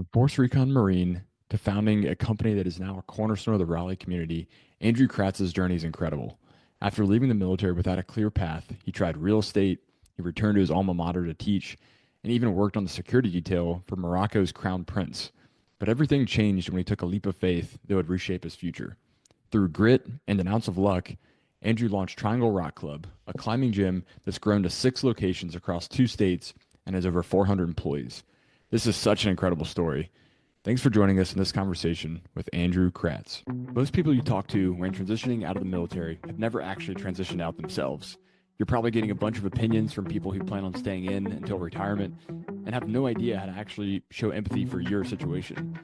From Force Recon Marine to founding a company that is now a cornerstone of the Raleigh community, Andrew Kratz's journey is incredible. After leaving the military without a clear path, he tried real estate, he returned to his alma mater to teach, and even worked on the security detail for Morocco's crown prince. But everything changed when he took a leap of faith that would reshape his future. Through grit and an ounce of luck, Andrew launched Triangle Rock Club, a climbing gym that's grown to 6 locations across 2 states and has over 400 employees. This is such an incredible story. Thanks for joining us in this conversation with Andrew Kratz. Most people you talk to when transitioning out of the military have never actually transitioned out themselves. You're probably getting a bunch of opinions from people who plan on staying in until retirement and have no idea how to actually show empathy for your situation.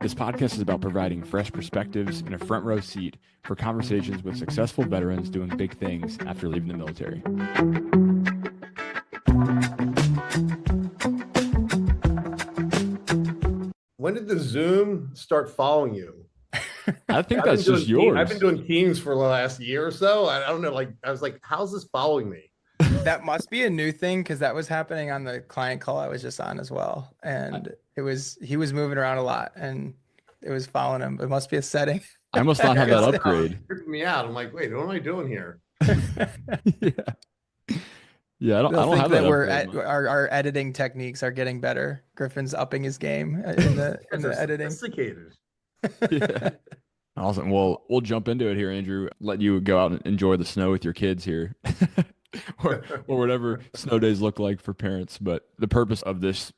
This podcast is about providing fresh perspectives and a front row seat for conversations with successful veterans doing big things after leaving the military. When did the Zoom start following you? I think that's just yours. I've been doing Teams for the last year or so. I don't know. I was like, how's this following me? That must be a new thing because that was happening on the client call I was just on as well. And he was moving around a lot and it was following him. It must be a setting. I must not have that upgrade. Freaking me out. I'm like, wait, what am I doing here? Yeah, I don't have that. Our editing techniques are getting better. Griffin's upping his game in the editing. Sophisticated. Yeah. Awesome. Well, we'll jump into it here, Andrew. Let you go out and enjoy the snow with your kids here, or whatever snow days look like for parents. But the purpose of this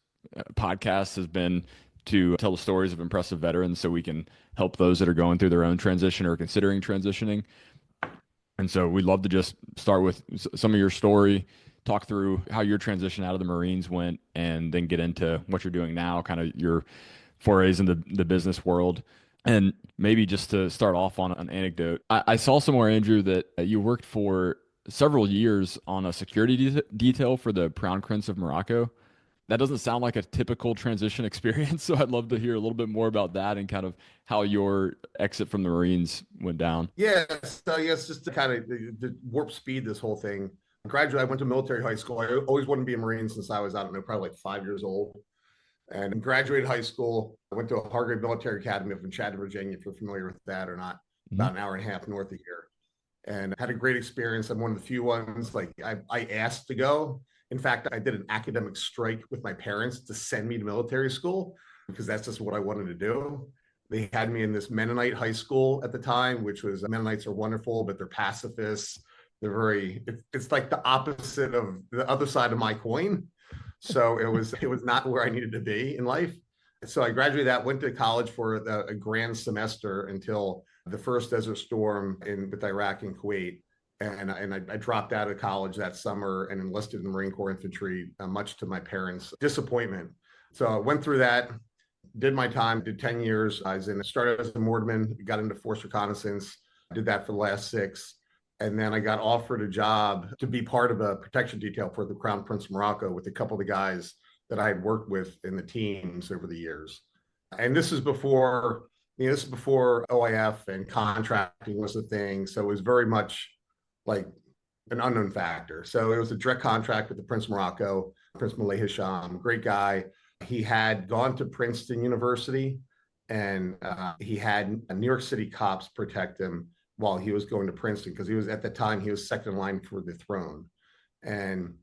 podcast has been to tell the stories of impressive veterans, so we can help those that are going through their own transition or considering transitioning. And so we'd love to just start with some of your story, talk through how your transition out of the Marines went, and then get into what you're doing now, kind of your forays into the business world. And maybe just to start off on an anecdote, I saw somewhere, Andrew, that you worked for several years on a security detail for the Crown Prince of Morocco. That doesn't sound like a typical transition experience, so I'd love to hear a little bit more about that and kind of how your exit from the Marines went down. Yes, so yes, just to kind of the warp speed this whole thing. I went to military high school. I always wanted to be a Marine since I was, I don't know, probably like 5 years old. And graduated high school. I went to a Hargrave Military Academy up in Chadron, Virginia, if you're familiar with that or not, about an hour and a half north of here. And had a great experience. I'm one of the few ones, like I asked to go. In fact, I did an academic strike with my parents to send me to military school because that's just what I wanted to do. They had me in this Mennonite high school at the time, which was, Mennonites are wonderful, but they're pacifists. They're it's like the opposite of the other side of my coin. So it was not where I needed to be in life. So I graduated that, went to college for a grand semester until the first Desert Storm with Iraq and Kuwait. And I dropped out of college that summer and enlisted in the Marine Corps Infantry, much to my parents' disappointment. So I went through that, did my time, did 10 years. Started as a mortarman, got into force reconnaissance, did that for the last 6. And then I got offered a job to be part of a protection detail for the Crown Prince of Morocco with a couple of the guys that I had worked with in the teams over the years. And this is before, OIF and contracting was a thing. So it was very much like an unknown factor. So it was a direct contract with the Prince of Morocco, Prince Malay Hisham, great guy. He had gone to Princeton University and he had New York City cops protect him while he was going to Princeton, because at the time he was second in line for the throne. And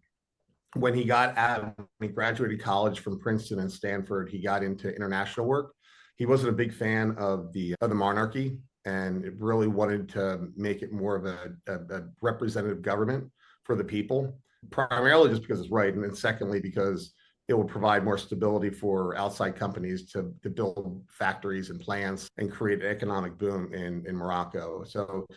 when he graduated college from Princeton and Stanford, he got into international work. He wasn't a big fan of the monarchy and it really wanted to make it more of a representative government for the people, primarily just because it's right. And then secondly, because it will provide more stability for outside companies to build factories and plants and create an economic boom in Morocco. So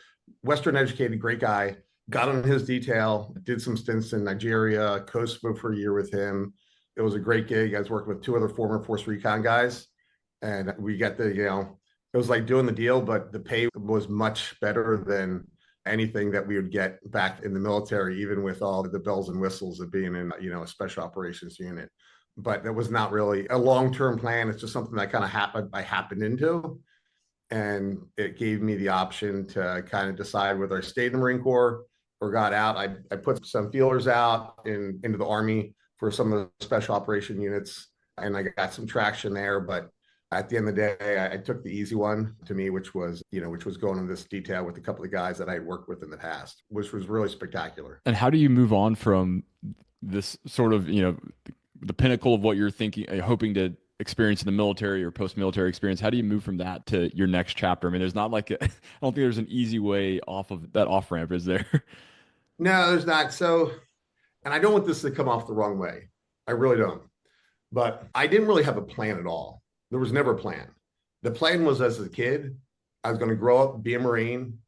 Western educated, great guy, got on his detail, did some stints in Nigeria, co-spoke for a year with him. It was a great gig. I was working with 2 other former Force Recon guys. And we got it was like doing the deal, but the pay was much better than anything that we would get back in the military, even with all the bells and whistles of being in, a special operations unit. But that was not really a long-term plan. It's just something that kind of happened into. And it gave me the option to kind of decide whether I stayed in the Marine Corps or got out. I put some feelers out into the Army for some of the special operation units. and I got some traction there. But at the end of the day, I took the easy one to me, which was going in this detail with a couple of guys that I had worked with in the past, which was really spectacular. And how do you move on from this sort of, the pinnacle of what you're thinking, hoping to experience in the military or post-military experience? How do you move from that to your next chapter? I mean, there's not like I don't think there's an easy way off of that off ramp, is there? No, there's not. So, and I don't want this to come off the wrong way. I really don't. But I didn't really have a plan at all. There was never a plan. The plan was, as a kid, I was going to grow up, be a Marine,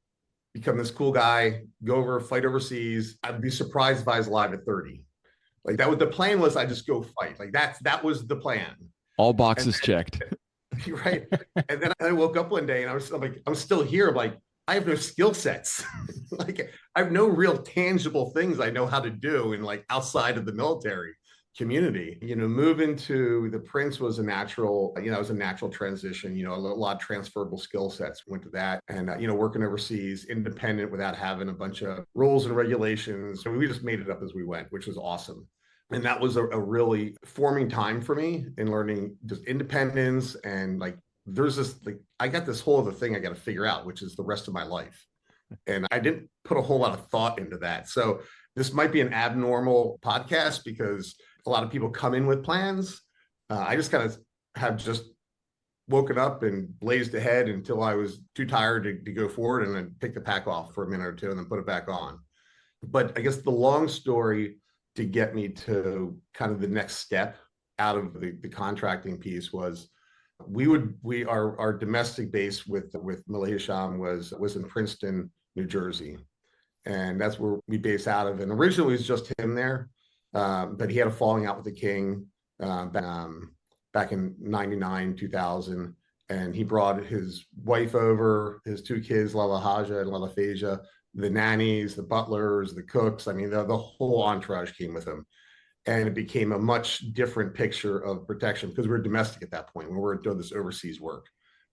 become this cool guy, go over, fight overseas. I'd be surprised if I was alive at 30. Like that was the plan, was I just go fight. Like that was the plan. All boxes checked. Right. And then I woke up one day and I'm like, I'm still here. I'm like, I have no skill sets. Like I have no real tangible things I know how to do in like outside of the military community. Moving to the Prince was a natural, it was a natural transition, a lot of transferable skill sets went to that. And, working overseas, independent without having a bunch of rules and regulations. So we just made it up as we went, which was awesome. And that was a really forming time for me in learning just independence. And like, there's this, like, I got this whole other thing I got to figure out, which is the rest of my life. And I didn't put a whole lot of thought into that. So this might be an abnormal podcast because a lot of people come in with plans. I just kind of have just woken up and blazed ahead until I was too tired to go forward, and then pick the pack off for a minute or two and then put it back on. But I guess the long story to get me to kind of the next step out of the contracting piece was our domestic base with Malay Sham was in Princeton, New Jersey. And that's where we base out of. And originally it was just him there. But he had a falling out with the king back in 99, 2000. And he brought his wife over, his two kids, Lala Haja and Lala Phasia, the nannies, the butlers, the cooks. I mean, the whole entourage came with him. And it became a much different picture of protection because we were domestic at that point when we were doing this overseas work.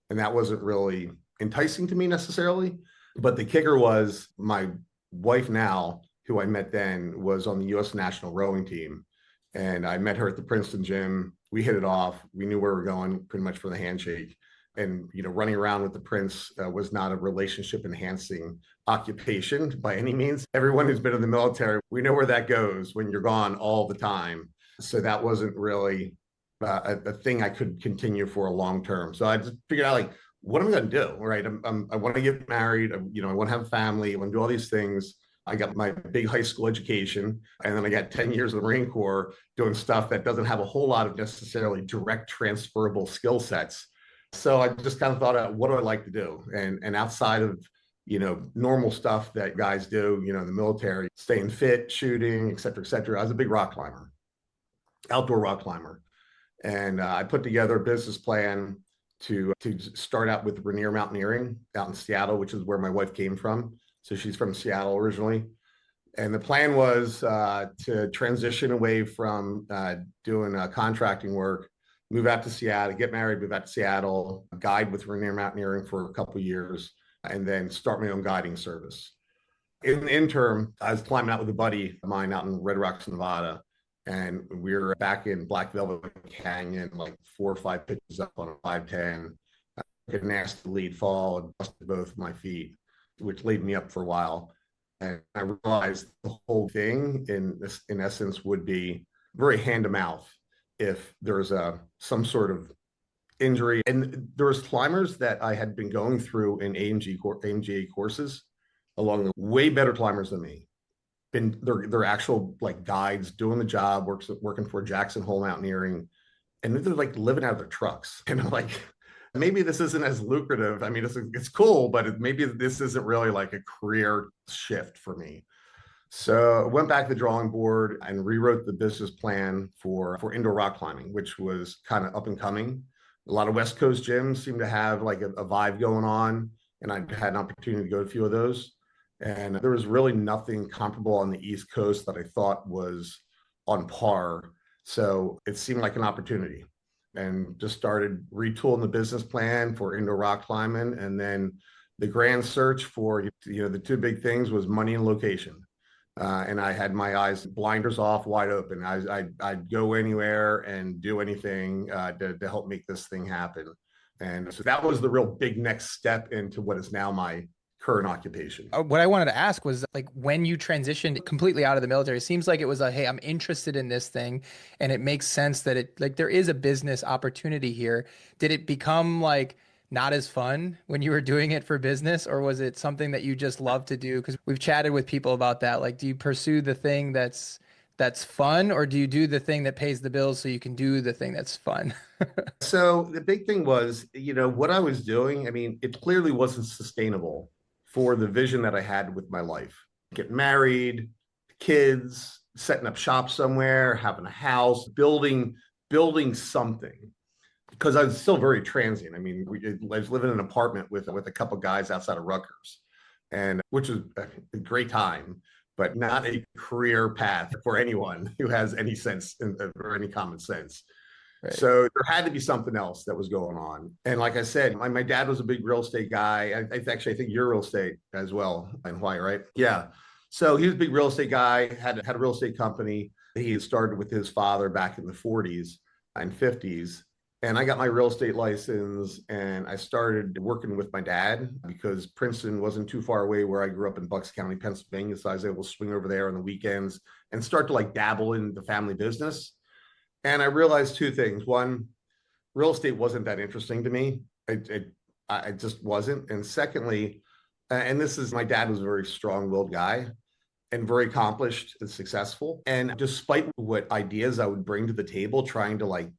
And that wasn't really enticing to me necessarily. But the kicker was my wife now, who I met then, was on the U.S. national rowing team. And I met her at the Princeton gym. We hit it off. We knew where we were going pretty much for the handshake. And, running around with the Prince was not a relationship enhancing occupation by any means. Everyone who's been in the military, we know where that goes when you're gone all the time. So that wasn't really a thing I could continue for a long term. So I just figured out, like, what am I going to do? Right. I want to get married. I want to have a family. I want to do all these things. I got my big high school education, and then I got 10 years of the Marine Corps doing stuff that doesn't have a whole lot of necessarily direct transferable skill sets. So I just kind of thought, what do I like to do? And outside of, normal stuff that guys do, in the military, staying fit, shooting, et cetera, I was a big rock climber, outdoor rock climber. And I put together a business plan to start out with Rainier Mountaineering out in Seattle, which is where my wife came from. So she's from Seattle originally. And the plan was to transition away from doing contracting work, move out to Seattle, get married, move out to Seattle, guide with Rainier Mountaineering for a couple of years, and then start my own guiding service. In the interim, I was climbing out with a buddy of mine out in Red Rocks, Nevada. And we were back in Black Velvet Canyon, like 4 or 5 pitches up on a 510. I took a nasty lead fall and busted both my feet, which laid me up for a while. And I realized the whole thing in essence would be very hand to mouth if there's some sort of injury. And there was climbers that I had been going through in AMGA courses along the way better climbers than me. They're actual like guides doing the job, working for Jackson Hole Mountaineering, and they're like living out of their trucks. And I'm like, maybe this isn't as lucrative. I mean, it's cool, but maybe this isn't really like a career shift for me. So I went back to the drawing board and rewrote the business plan for indoor rock climbing, which was kind of up and coming. A lot of West Coast gyms seem to have like a vibe going on, and I had an opportunity to go to a few of those. And there was really nothing comparable on the East Coast that I thought was on par. So it seemed like an opportunity, and just started retooling the business plan for indoor rock climbing. And then the grand search for, the two big things was money and location. And I had my eyes blinders off, wide open. I'd go anywhere and do anything to help make this thing happen. And so that was the real big next step into what is now my current occupation. What I wanted to ask was like when you transitioned completely out of the military, it seems like it was a, hey, I'm interested in this thing and it makes sense that it like there is a business opportunity here. Did it become like not as fun when you were doing it for business, or was it something that you just love to do? Because we've chatted with people about that. Like, do you pursue the thing that's fun, or do you do the thing that pays the bills so you can do the thing that's fun? So the big thing was, what I was doing, I mean, it clearly wasn't sustainable for the vision that I had with my life. Get married, kids, setting up shop somewhere, having a house, building something. Because I was still very transient. I mean, I was living in an apartment with a couple guys outside of Rutgers, and which was a great time, but not a career path for anyone who has any sense or any common sense. Right. So there had to be something else that was going on. And like I said, my dad was a big real estate guy. I think you're real estate as well in Hawaii, right? Yeah. So he was a big real estate guy, had a real estate company. He had started with his father back in the 40s and 50s. And I got my real estate license and I started working with my dad because Princeton wasn't too far away where I grew up in Bucks County, Pennsylvania. So I was able to swing over there on the weekends and start to like dabble in the family business. And I realized two things. One, real estate wasn't that interesting to me. I just wasn't. And secondly, and this is, my dad was a very strong-willed guy and very accomplished and successful. And despite what ideas I would bring to the table, trying to like,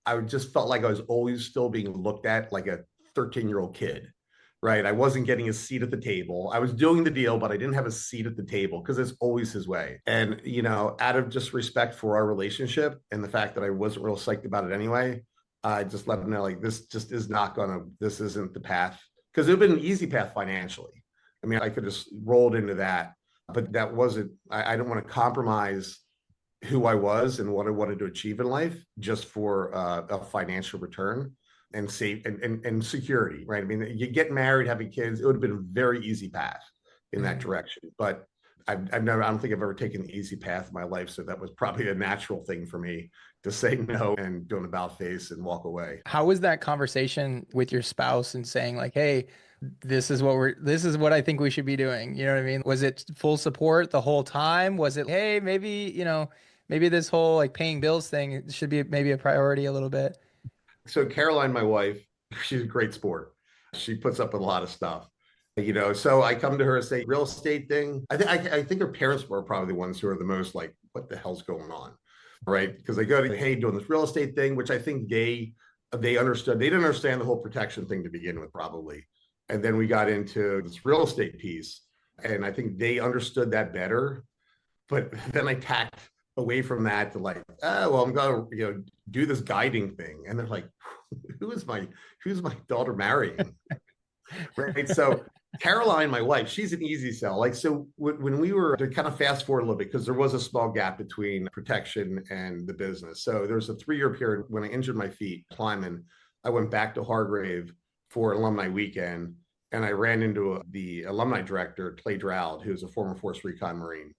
I just felt like I was always still being looked at like a 13-year-old kid, right? I wasn't getting a seat at the table. I was doing the deal, but I didn't have a seat at the table because it's always his way. And, out of just respect for our relationship and the fact that I wasn't real psyched about it anyway, I just let him know, like, this just is this isn't the path. Because it would have been an easy path financially. I mean, I could have just rolled into that, but that wasn't, I don't want to compromise who I was and what I wanted to achieve in life just for a financial return and safe and security, right? I mean, you get married, having kids, it would have been a very easy path in that direction. But I don't think I've ever taken the easy path in my life. So that was probably a natural thing for me to say no and do an about face and walk away. How was that conversation with your spouse and saying like, hey, this is what I think we should be doing? You know what I mean? Was it full support the whole time? Was it, hey, maybe this whole like paying bills thing should be maybe a priority a little bit? So Caroline, my wife, she's a great sport. She puts up with a lot of stuff, so I come to her and say, real estate thing. I think her parents were probably the ones who are the most like, what the hell's going on? Right. Because they go to, hey, doing this real estate thing, which I think they understood. They didn't understand the whole protection thing to begin with, probably. And then we got into this real estate piece. And I think they understood that better. But then I tacked away from that to like, oh, well, I'm going to, do this guiding thing. And they're like, who's my daughter marrying? Right. So Caroline, my wife, she's an easy sell. Like, so when we were to kind of fast forward a little bit, because there was a small gap between protection and the business. So there's a 3-year period when I injured my feet climbing. I went back to Hargrave for alumni weekend, and I ran into the alumni director, Clay Droud, who's a former Force Recon Marine.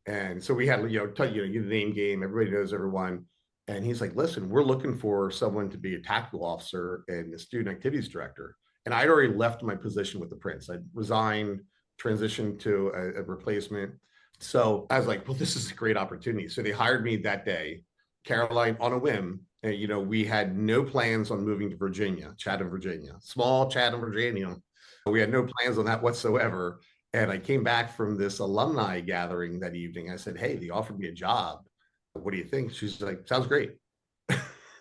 And so we had, the name game, everybody knows everyone. And he's like, listen, we're looking for someone to be a tactical officer and a student activities director. And I'd already left my position with the Prince. I'd resigned, transitioned to a replacement. So I was like, well, this is a great opportunity. So they hired me that day, Caroline, on a whim. And, we had no plans on moving to Virginia, Chatham, Virginia, small Chatham, Virginia. We had no plans on that whatsoever. And I came back from this alumni gathering that evening. I said, hey, they offered me a job. What do you think? She's like, sounds great.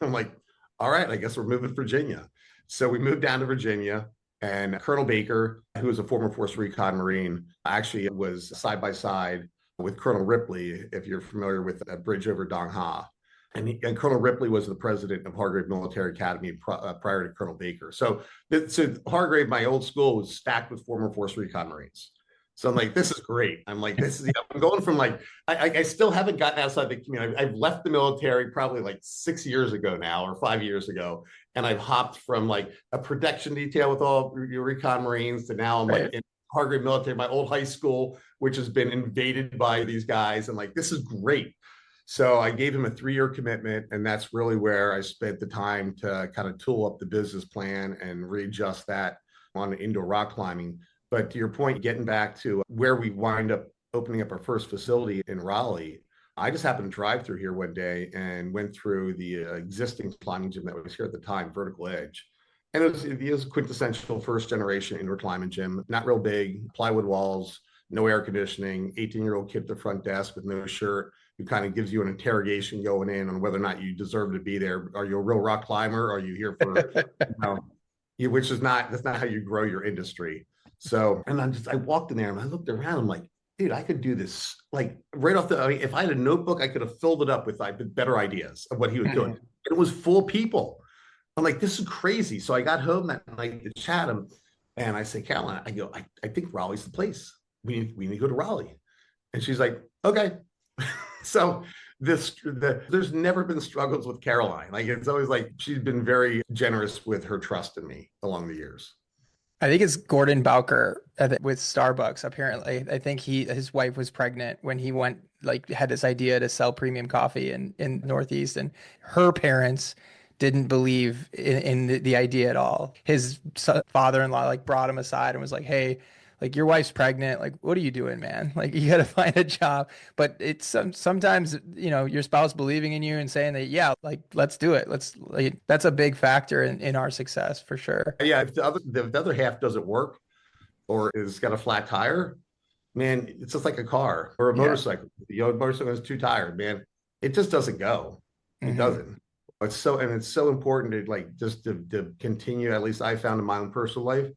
I'm like, all right, I guess we're moving to Virginia. So we moved down to Virginia, and Colonel Baker, who was a former Force Recon Marine, actually was side by side with Colonel Ripley, if you're familiar with a bridge over Dong Ha. And Colonel Ripley was the president of Hargrave Military Academy prior to Colonel Baker. So Hargrave, my old school, was stacked with former Force Recon Marines. So I'm like, this is great. I'm like, I'm going from like, I still haven't gotten outside the community. I've left the military probably like 6 years ago now, or 5 years ago. And I've hopped from like a protection detail with all your recon Marines to now I'm like in Hargrave Military, my old high school, which has been invaded by these guys. And like, this is great. So I gave him a 3-year commitment. And that's really where I spent the time to kind of tool up the business plan and readjust that on indoor rock climbing. But to your point, getting back to where we wind up opening up our first facility in Raleigh, I just happened to drive through here one day and went through the existing climbing gym that was here at the time, Vertical Edge. And it was quintessential first generation indoor climbing gym, not real big, plywood walls, no air conditioning, 18-year-old kid at the front desk with no shirt, who kind of gives you an interrogation going in on whether or not you deserve to be there. Are you a real rock climber? Are you here for, which is that's not how you grow your industry. So, and I walked in there and I looked around, I'm like, dude, I could do this like right off I mean, if I had a notebook, I could have filled it up with like better ideas of what he was doing. It was full of people. I'm like, this is crazy. So I got home that night to chat him, and I say, Caroline, I think Raleigh's the place. We need to go to Raleigh. And she's like, okay. So there's never been struggles with Caroline. Like, it's always like, she's been very generous with her trust in me along the years. I think it's Gordon Bowker with Starbucks. Apparently, I think his wife was pregnant when he had this idea to sell premium coffee in Northeast, and her parents didn't believe in the idea at all. His father-in-law like brought him aside and was like, "Hey, like your wife's pregnant. Like, what are you doing, man? Like, you got to find a job." But it's sometimes, your spouse believing in you and saying that, yeah, like, let's do it. That's a big factor in our success for sure. Yeah. If the other half doesn't work or is got a flat tire, man, it's just like a car or a motorcycle. A motorcycle is too tired, man. It just doesn't go. It doesn't. It's so important to like just to continue. At least I found in my own personal life,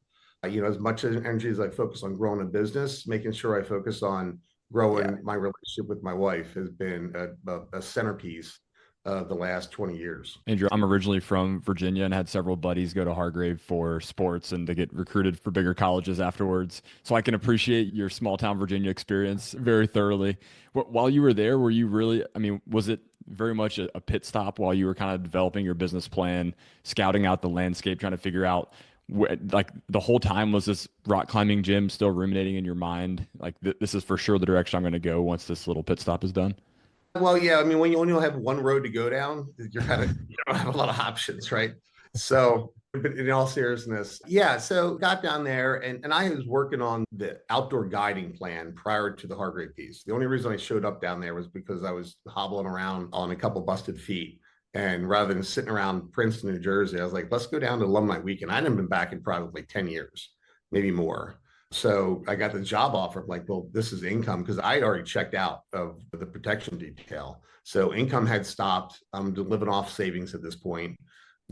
as much energy as I focus on growing a business, making sure I focus on growing my relationship with my wife has been a centerpiece of the last 20 years. Andrew, I'm originally from Virginia and had several buddies go to Hargrave for sports and to get recruited for bigger colleges afterwards. So I can appreciate your small town Virginia experience very thoroughly. While you were there, were you really, was it very much a pit stop while you were kind of developing your business plan, scouting out the landscape, trying to figure out like the whole time was this rock climbing gym still ruminating in your mind? Like this is for sure the direction I'm going to go once this little pit stop is done. Well, yeah. When you only have one road to go down, you don't have a lot of options, right? So, but in all seriousness, yeah. So got down there and I was working on the outdoor guiding plan prior to the Hargrave piece. The only reason I showed up down there was because I was hobbling around on a couple busted feet. And rather than sitting around Princeton, New Jersey, I was like, let's go down to Alumni Weekend. I hadn't been back in probably 10 years, maybe more. So I got the job offer. Like, well, this is income because I had already checked out of the protection detail. So income had stopped. I'm living off savings at this point.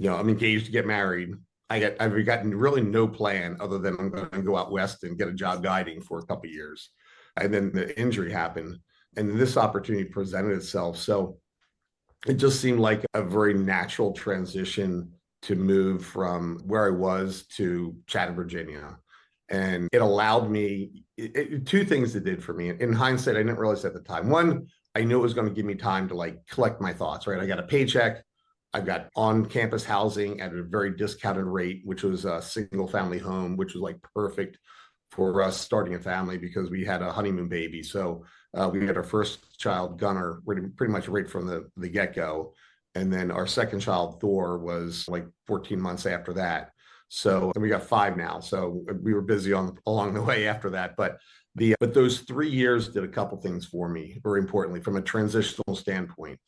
I'm engaged to get married. I've gotten really no plan other than I'm going to go out west and get a job guiding for a couple of years. And then the injury happened and this opportunity presented itself. So it just seemed like a very natural transition to move from where I was to Chatham, Virginia. And it allowed me, two things it did for me. In hindsight, I didn't realize at the time. One, I knew it was going to give me time to like collect my thoughts, right? I got a paycheck. I've got on-campus housing at a very discounted rate, which was a single family home, which was like perfect for us starting a family because we had a honeymoon baby. So we had our first child, Gunnar, pretty much right from the get-go. And then our second child, Thor, was like 14 months after that. So and we got 5 now. So we were busy along the way after that. But those 3 years did a couple things for me, very importantly, from a transitional standpoint.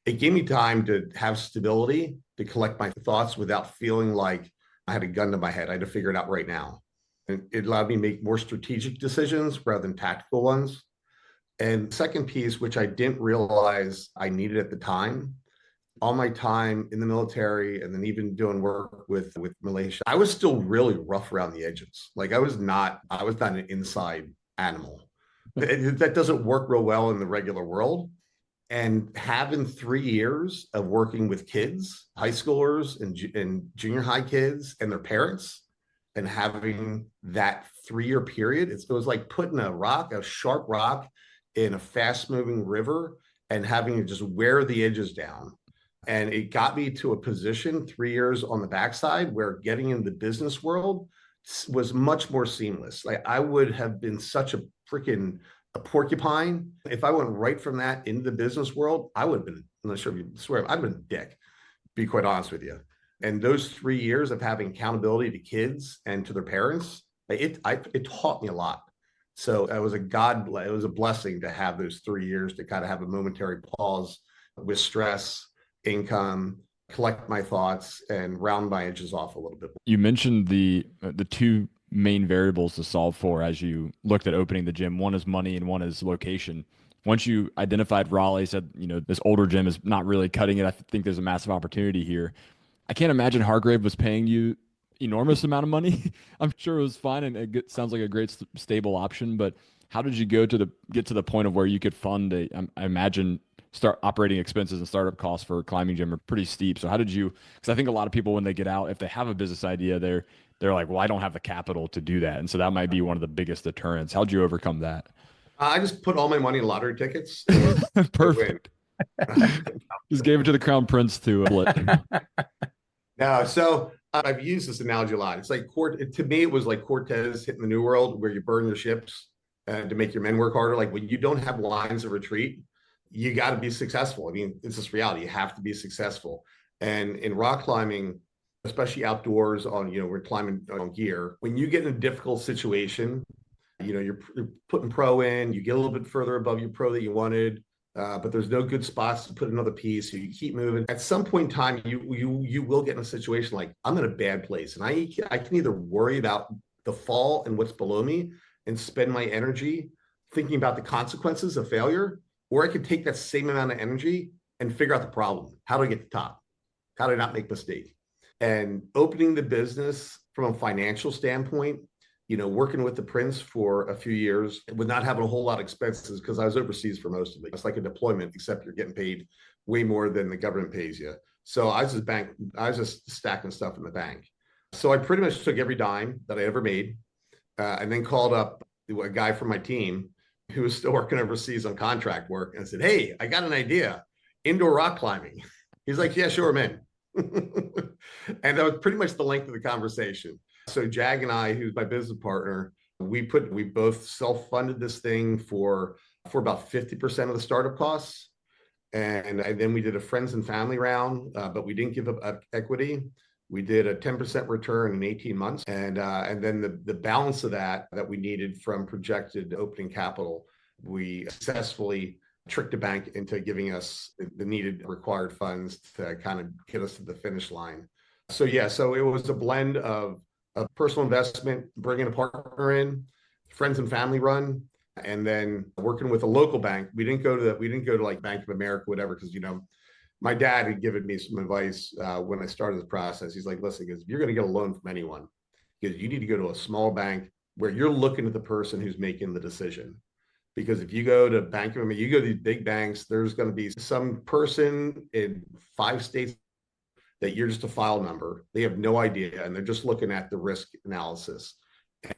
It gave me time to have stability, to collect my thoughts without feeling like I had a gun to my head. I had to figure it out right now. And it allowed me to make more strategic decisions rather than tactical ones. And second piece, which I didn't realize I needed at the time, all my time in the military and then even doing work with Malaysia, I was still really rough around the edges. Like I was not an inside animal. That doesn't work real well in the regular world. And having 3 years of working with kids, high schoolers and junior high kids and their parents, and having that 3-year period, it was like putting a sharp rock in a fast moving river and having to just wear the edges down. And it got me to a position 3 years on the backside where getting in the business world was much more seamless. Like I would have been such a freaking a porcupine if I went right from that into the business world. I would have been, I'm not sure if you swear, I'd have been a dick, be quite honest with you. And those 3 years of having accountability to kids and to their parents, it taught me a lot. So it was a blessing to have those 3 years to kind of have a momentary pause with stress, income, collect my thoughts, and round my edges off a little bit. You mentioned the two main variables to solve for as you looked at opening the gym. One is money and one is location. Once you identified Raleigh, said, this older gym is not really cutting it. I think there's a massive opportunity here. I can't imagine Hargrave was paying you enormous amount of money. I'm sure it was fine and it sounds like a great stable option, but how did you get to the point of where you could fund I imagine start operating expenses and startup costs for a climbing gym are pretty steep. So how did you, because I think a lot of people when they get out, if they have a business idea, they're like, well, I don't have the capital to do that. And so that might be one of the biggest deterrents. How'd you overcome that? I just put all my money in lottery tickets. Perfect. Just gave it to the Crown Prince to split. No, so I've used this analogy a lot. It's like to me, it was like Cortez hitting the New World, where you burn your ships to make your men work harder. Like when you don't have lines of retreat, you got to be successful. I mean, it's just reality. You have to be successful. And in rock climbing, especially outdoors we're climbing on gear. When you get in a difficult situation, you're putting pro in, you get a little bit further above your pro that you wanted. But there's no good spots to put another piece. So you keep moving. At some point in time, you will get in a situation like I'm in a bad place, and I can either worry about the fall and what's below me and spend my energy thinking about the consequences of failure, or I could take that same amount of energy and figure out the problem. How do I get to the top? How do I not make mistakes? And opening the business from a financial standpoint, working with the Prince for a few years with not having a whole lot of expenses because I was overseas for most of it. It's like a deployment, except you're getting paid way more than the government pays you. So I was just stacking stuff in the bank. So I pretty much took every dime that I ever made and then called up a guy from my team who was still working overseas on contract work and said, hey, I got an idea, indoor rock climbing. He's like, yeah, sure, man. And that was pretty much the length of the conversation. So Jag and I, who's my business partner, we both self-funded this thing for about 50% of the startup costs. And then we did a friends and family round, but we didn't give up equity. We did a 10% return in 18 months. And then the balance of that we needed from projected opening capital, we successfully tricked the bank into giving us the needed required funds to kind of get us to the finish line. So it was a blend of personal investment, bringing a partner in, friends and family run, and then working with a local bank. We didn't go to like Bank of America, whatever, because my dad had given me some advice when I started this process. He's like, listen, if you're going to get a loan from anyone, because you need to go to a small bank where you're looking at the person who's making the decision. Because if you go to Bank of America, you go to these big banks, there's going to be some person in 5 states that you're just a file number. They have no idea, and they're just looking at the risk analysis.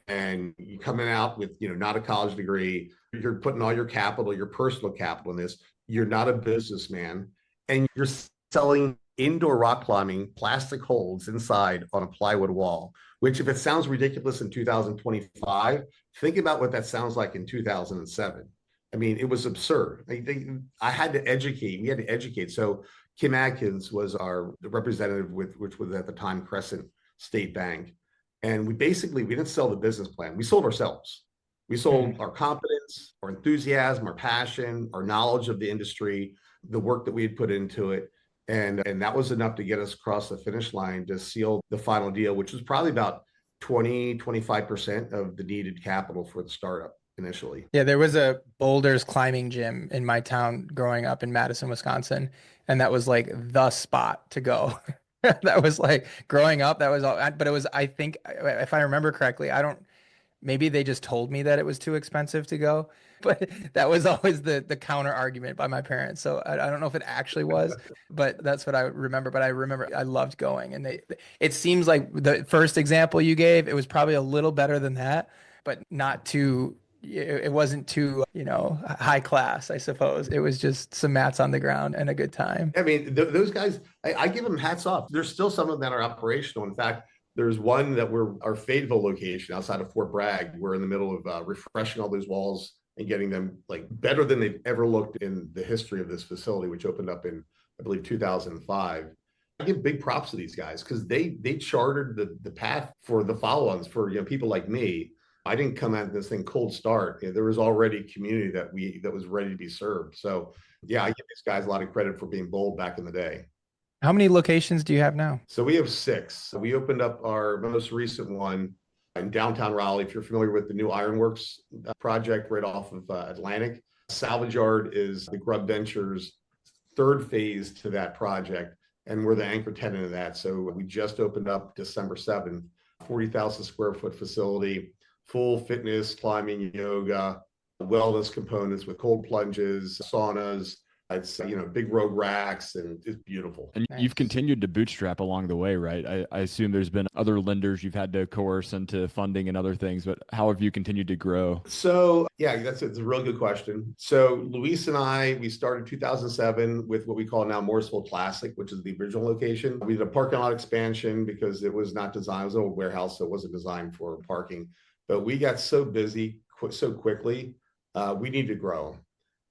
And you coming out with not a college degree, you're putting all your capital, your personal capital in this. You're not a businessman, and you're selling indoor rock climbing plastic holds inside on a plywood wall. Which, if it sounds ridiculous in 2025, think about what that sounds like in 2007. I mean, it was absurd. I had to educate. We had to educate. So Kim Atkins was our representative which was at the time Crescent State Bank. And we didn't sell the business plan. We sold ourselves. We sold our competence, our enthusiasm, our passion, our knowledge of the industry, the work that we had put into it. And that was enough to get us across the finish line to seal the final deal, which was probably about 25% of the needed capital for the startup initially. Yeah, there was a boulders climbing gym in my town growing up in Madison, Wisconsin. And that was like the spot to go. That was like growing up, that was all, but it was, I think, if I remember correctly, maybe they just told me that it was too expensive to go, but that was always the counter argument by my parents. So I don't know if it actually was, but that's what I remember. But I remember I loved going, and it seems like the first example you gave, it was probably a little better than that, but not too, it wasn't too, high class, I suppose. It was just some mats on the ground and a good time. I mean, those guys, I give them hats off. There's still some of them that are operational. In fact, There's one that our Fayetteville location outside of Fort Bragg. We're in the middle of refreshing all those walls and getting them like better than they've ever looked in the history of this facility, which opened up in, I believe, 2005. I give big props to these guys because they chartered the path for the follow-ons for people like me. I didn't come at this thing cold start. There was already a community that was ready to be served. So yeah, I give these guys a lot of credit for being bold back in the day. How many locations do you have now? So we have 6. So we opened up our most recent one in downtown Raleigh. If you're familiar with the new Ironworks project right off of Atlantic, Salvage Yard is the Grub Ventures' 3rd phase to that project, and we're the anchor tenant of that. So we just opened up December 7th, 40,000 square foot facility, full fitness, climbing, yoga, wellness components with cold plunges, saunas. It's big rogue racks, and it's beautiful. And Nice. you've continued to bootstrap along the way, right? I assume there's been other lenders you've had to coerce into funding and other things, but how have you continued to grow? So yeah, it's a really good question. So Luis and I, we started 2007 with what we call now Morrisville Classic, which is the original location. We did a parking lot expansion because it was not designed, it was an old warehouse, so it wasn't designed for parking. But we got so busy so quickly, we need to grow.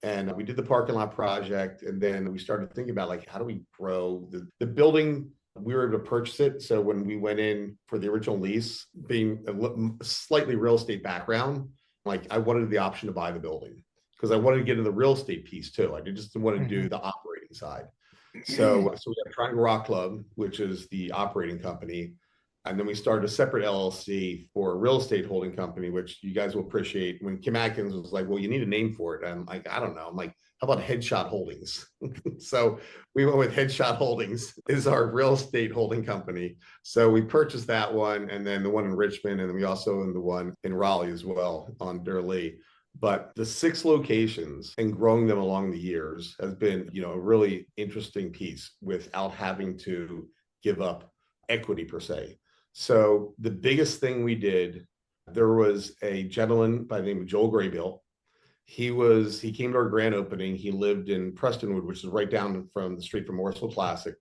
And we did the parking lot project, and then we started thinking about like, how do we grow the building? We were able to purchase it. So when we went in for the original lease, being a slightly real estate background, like I wanted the option to buy the building because I wanted to get into the real estate piece too. I just didn't want to do the operating side. So we have Triangle Rock Club, which is the operating company. And then we started a separate LLC for a real estate holding company, which you guys will appreciate. When Kim Atkins was like, well, you need a name for it. And I'm like, I don't know. I'm like, how about Headshot Holdings? So we went with Headshot Holdings is our real estate holding company. So we purchased that one, and then the one in Richmond, and then we also own the one in Raleigh as well on Durley. But the 6 locations and growing them along the years has been, a really interesting piece without having to give up equity per se. So the biggest thing we did, there was a gentleman by the name of Joel Graybill. He came to our grand opening. He lived in Prestonwood, which is right down from the street from Morrisville Classic.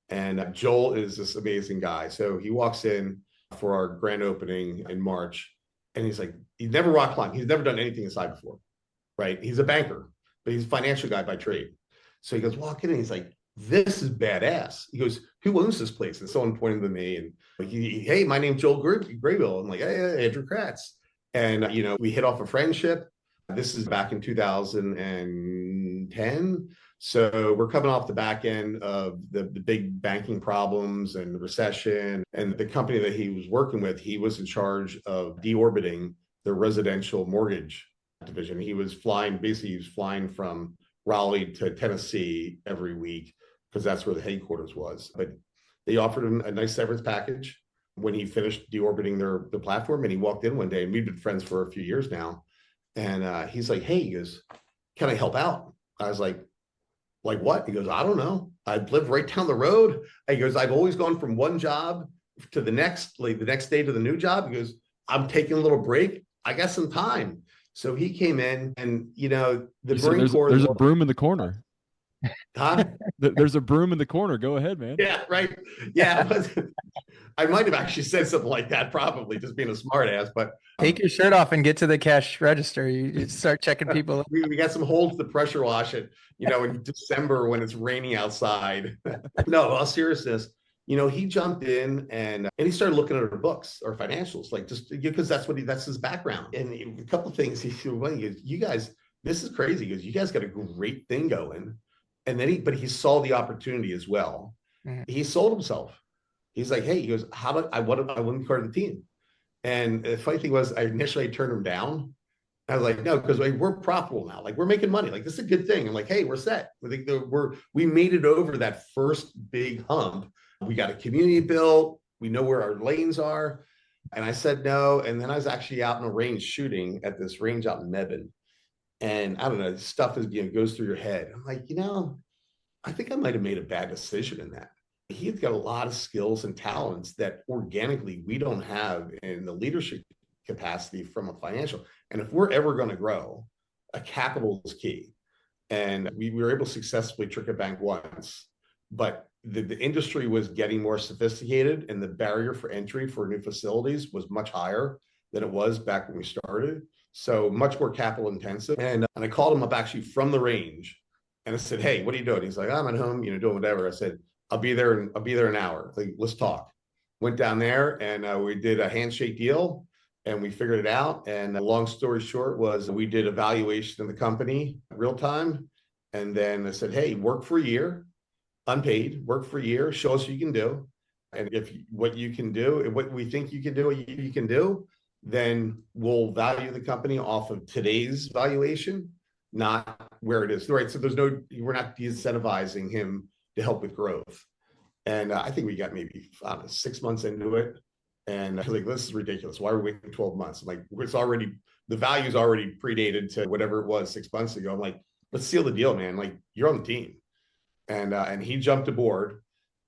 And Joel is this amazing guy. So he walks in for our grand opening in March, and he's like, he's never rock climbed. He's never done anything inside before, right? He's a banker, but he's a financial guy by trade. So he goes, walk in, and he's like, this is badass. He goes, who owns this place? And someone pointed to me, and like, hey, my name's Joel Graybill. I'm like, hey, Andrew Kratz. And, we hit off a friendship. This is back in 2010. So we're coming off the back end of the big banking problems and the recession. And the company that he was working with, he was in charge of deorbiting the residential mortgage division. He was flying from Raleigh to Tennessee every week because that's where the headquarters was. But they offered him a nice severance package when he finished deorbiting the platform. And he walked in one day, and we've been friends for a few years now. And he's like, hey, he goes, can I help out? I was like what? He goes, I don't know. I live right down the road. He goes, I've always gone from one job to the next, like the next day to the new job. He goes, I'm taking a little break. I got some time. So he came in, and the Marine Corps. There's a broom in the corner. Huh? There's a broom in the corner. Go ahead, man. Yeah, right. Yeah, but I might have actually said something like that, probably just being a smart ass. But take your shirt off and get to the cash register. You start checking people. We got some holes to pressure wash it, in December when it's raining outside. No, all seriousness, he jumped in and he started looking at our books or financials, like just because that's his background. And a couple of things he goes, you guys, this is crazy. He goes, you guys got a great thing going. And then he saw the opportunity as well. Mm-hmm. He sold himself. He's like, hey, he goes, I want to be part of the team. And the funny thing was, I initially turned him down. I was like, no, because we're profitable now. Like, we're making money. Like, this is a good thing. I'm like, hey, we're set. We made it over that first big hump. We got a community built. We know where our lanes are. And I said no. And then I was actually out in a range shooting at this range out in Mebane. And I don't know, stuff goes through your head. I'm like, I think I might have made a bad decision in that. He's got a lot of skills and talents that organically we don't have in the leadership capacity from a financial. And if we're ever going to grow, a capital is key. And we were able to successfully trick a bank once, but the industry was getting more sophisticated, and the barrier for entry for new facilities was much higher than it was back when we started. So much more capital intensive. And I called him up actually from the range, and I said, "Hey, what are you doing?" He's like, "I'm at home, doing whatever." I said, I'll be there in an hour. Like, let's talk." Went down there, and we did a handshake deal, and we figured it out. And long story short was we did evaluation of the company real time. And then I said, "Hey, work for a year, unpaid, work for a year, show us what you can do. And if what you can do, what we think you can do, what you can do, then we'll value the company off of today's valuation, not where it is." Right. So we're not de-incentivizing him to help with growth. And I think we got maybe 6 months into it. And I was like, "This is ridiculous. Why are we waiting 12 months?" I'm like, the value's already predated to whatever it was 6 months ago. I'm like, "Let's seal the deal, man. Like, you're on the team." And he jumped aboard,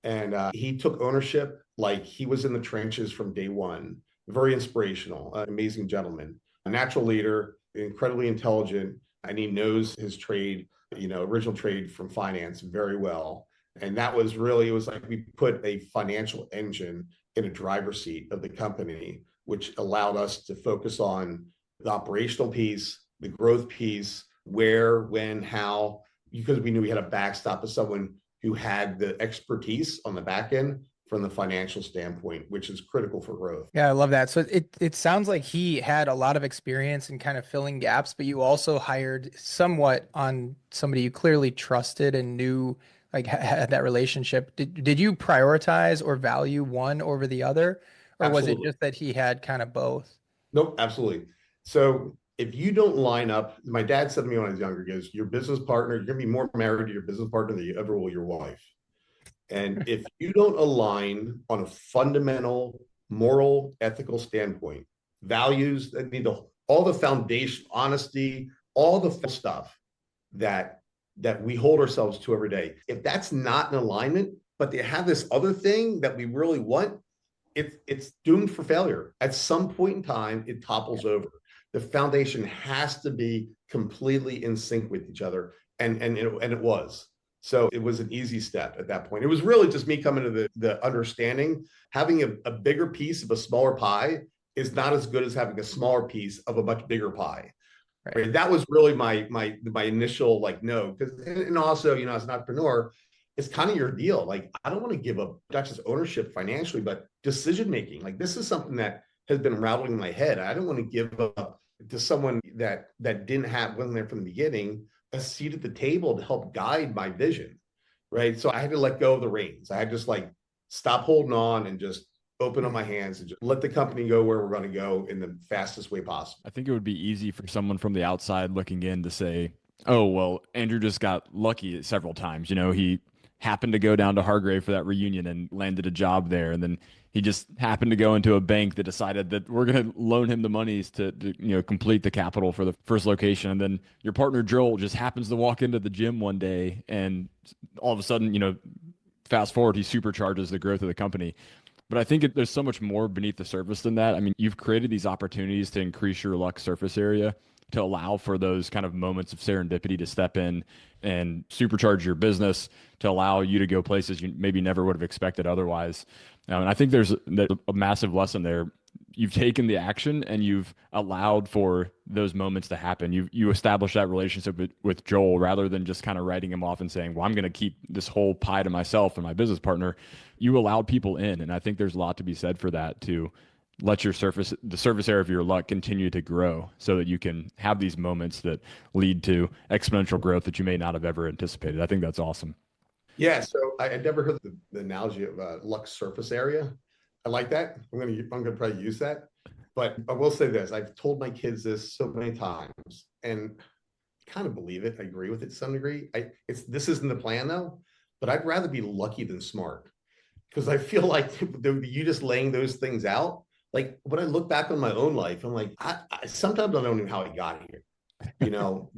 and he took ownership like he was in the trenches from day one. Very inspirational, amazing gentleman, a natural leader, incredibly intelligent, and he knows his trade, original trade from finance very well. And that was really, it was like we put a financial engine in a driver's seat of the company, which allowed us to focus on the operational piece, the growth piece, where, when, how, because we knew we had a backstop of someone who had the expertise on the back end from the financial standpoint, which is critical for growth. Yeah, I love that. So it sounds like he had a lot of experience in kind of filling gaps, but you also hired somewhat on somebody you clearly trusted and knew, like, had that relationship. Did you prioritize or value one over the other, or was it Absolutely. just that he had kind of both? Nope, absolutely. So if you don't line up, my dad said to me when I was younger, he goes, "Your business partner, you're gonna be more married to your business partner than you ever will your wife." And if you don't align on a fundamental, moral, ethical standpoint, values, I mean, all the foundation, honesty, all the stuff that we hold ourselves to every day, if that's not in alignment, but they have this other thing that we really want, it's doomed for failure. At some point in time, it topples over. The foundation has to be completely in sync with each other, and it was. So it was an easy step at that point. It was really just me coming to the understanding, having a bigger piece of a smaller pie is not as good as having a smaller piece of a much bigger pie. Right? That was really my initial, like, no, because, and also, as an entrepreneur, it's kind of your deal. Like, I don't want to give up not just ownership financially, but decision making. Like, this is something that has been rattling in my head. I don't want to give up to someone that wasn't there from the beginning, a seat at the table to help guide my vision, right? So I had to let go of the reins. I had to just, like, stop holding on and just open up my hands and just let the company go where we're going to go in the fastest way possible. I think it would be easy for someone from the outside looking in to say, "Oh, well, Andrew just got lucky several times. He happened to go down to Hargrave for that reunion and landed a job there. And then he just happened to go into a bank that decided that we're going to loan him the monies to complete the capital for the first location. And then your partner, Joel, just happens to walk into the gym one day and all of a sudden, fast forward, he supercharges the growth of the company." But I think there's so much more beneath the surface than that. I mean, you've created these opportunities to increase your luck surface area to allow for those kind of moments of serendipity to step in and supercharge your business, to allow you to go places you maybe never would have expected otherwise. And I think there's a massive lesson there. You've taken the action and you've allowed for those moments to happen. You establish that relationship with Joel rather than just kind of writing him off and saying, "Well, I'm going to keep this whole pie to myself and my business partner." You allowed people in, and I think there's a lot to be said for that, to let the surface area of your luck continue to grow so that you can have these moments that lead to exponential growth that you may not have ever anticipated. I think that's awesome. Yeah, so I had never heard the analogy of luck surface area. I like that. I'm gonna probably use that. But I will say this: I've told my kids this so many times, and I kind of believe it. I agree with it to some degree. This isn't the plan though, but I'd rather be lucky than smart, because I feel like you just laying those things out. Like, when I look back on my own life, I'm like, I sometimes I don't know how I got here.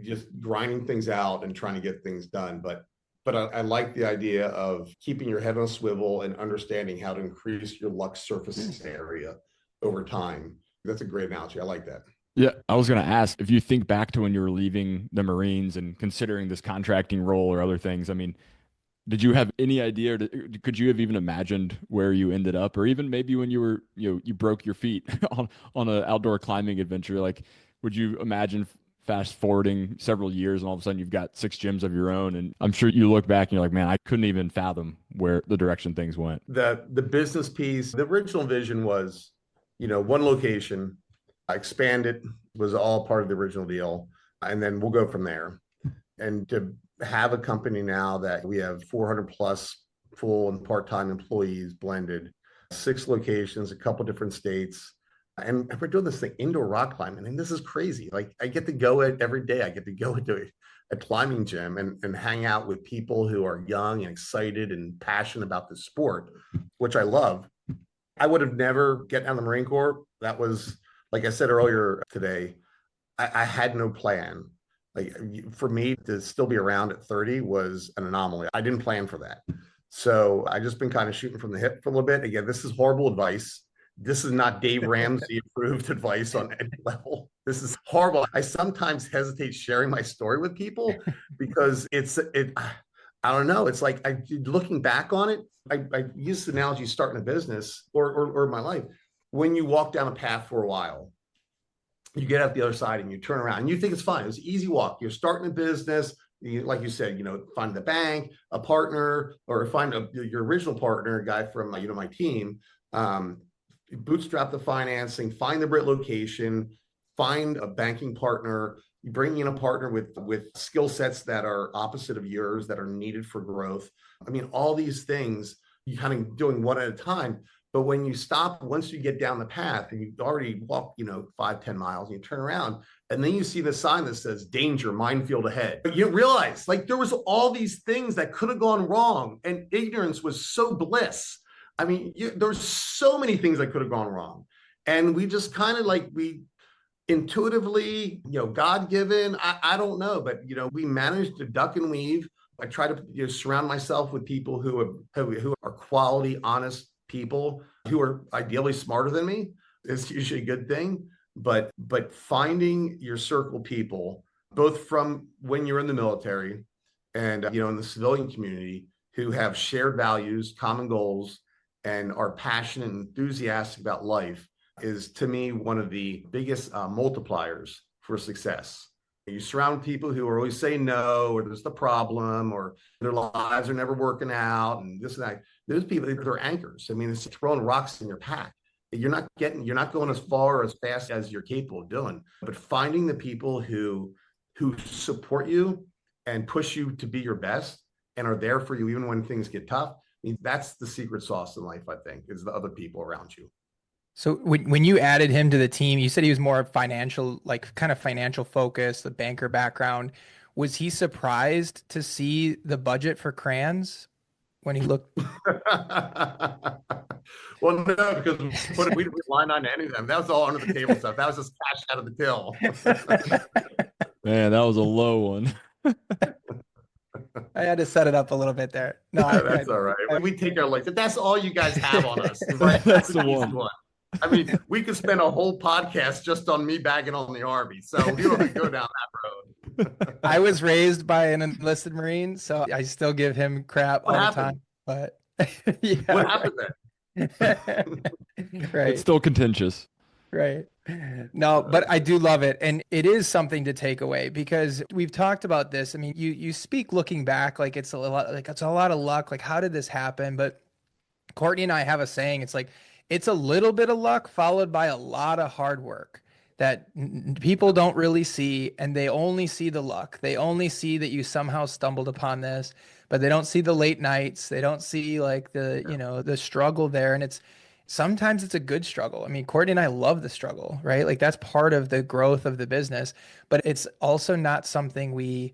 Just grinding things out and trying to get things done, but I like the idea of keeping your head on a swivel and understanding how to increase your luck surface area over time. That's a great analogy. I like that. Yeah, I was going to ask, if you think back to when you were leaving the Marines and considering this contracting role or other things, I mean, Did you have any idea, or could you have even imagined where you ended up, or even maybe when you were, you broke your feet on an outdoor climbing adventure? Like, would you imagine fast forwarding several years and all of a sudden you've got 6 gyms of your own? And I'm sure you look back and you're like, man, I couldn't even fathom where the direction things went. The business piece, the original vision was, one location, expand it was all part of the original deal, and then we'll go from there. And to have a company now that we have 400 plus full and part-time employees blended, 6 locations, a couple different states. And we're doing this thing, indoor rock climbing. And this is crazy. Like I get to go every day. I get to go into a climbing gym and hang out with people who are young and excited and passionate about the sport, which I love. I would have never get out of the Marine Corps. That was, like I said earlier today, I had no plan. Like for me to still be around at 30 was an anomaly. I didn't plan for that. So I just been kind of shooting from the hip for a little bit. Again, this is horrible advice. This is not Dave Ramsey approved advice on any level. This is horrible. I sometimes hesitate sharing my story with people because I don't know. It's like looking back on it, I use the analogy starting a business or my life. When you walk down a path for a while, you get out the other side and you turn around and you think it's fine. It's an easy walk. You're starting a business. Like you said, find the bank, a partner, or find your original partner, a guy from, my team, bootstrap the financing, find the right location, find a banking partner, you bring in a partner with skill sets that are opposite of yours that are needed for growth. I mean, all these things you kind of doing one at a time. But when you stop, once you get down the path and you already walk, 5-10 miles and you turn around and then you see the sign that says danger, minefield ahead. But you realize like there was all these things that could have gone wrong and ignorance was so bliss. I mean, there's so many things that could have gone wrong. And we just kind of we intuitively, God-given, I don't know, but, we managed to duck and weave. I try to surround myself with people who are quality, honest people who are ideally smarter than me. Is usually a good thing, but finding your circle of people, both from when you're in the military and in the civilian community, who have shared values, common goals, and are passionate and enthusiastic about life, is to me one of the biggest multipliers for success. You surround people who are always saying no, or there's the problem, or their lives are never working out, and this and that. Those people, they're anchors. I mean, it's throwing rocks in your pack. You're not going as far or as fast as you're capable of doing. But finding the people who support you and push you to be your best and are there for you even when things get tough. I mean, that's the secret sauce in life, I think, is the other people around you. So when you added him to the team, you said he was more financial, like kind of financial focused, the banker background. Was he surprised to see the budget for crayons when he looked? Well, no, because we didn't line on any of them. That was all under the table stuff. That was just cash out of the till. Man, that was a low one. I had to set it up a little bit there. No, that's all right. We take our life. That's all you guys have on us. Right? That's the one. I mean, we could spend a whole podcast just on me bagging on the Army. So we don't have to go down that road. I was raised by an enlisted Marine, so I still give him crap all the time. But yeah, what happened then? Right. It's still contentious. Right. No, but I do love it. And it is something to take away because we've talked about this. I mean, you speak looking back like it's a lot of luck. Like, how did this happen? But Courtney and I have a saying. It's like, it's a little bit of luck followed by a lot of hard work that people don't really see, and they only see the luck. They only see that you somehow stumbled upon this, but they don't see the late nights. They don't see like the struggle there. And sometimes it's a good struggle. I mean, Courtney and I love the struggle, right? Like that's part of the growth of the business, but it's also not something we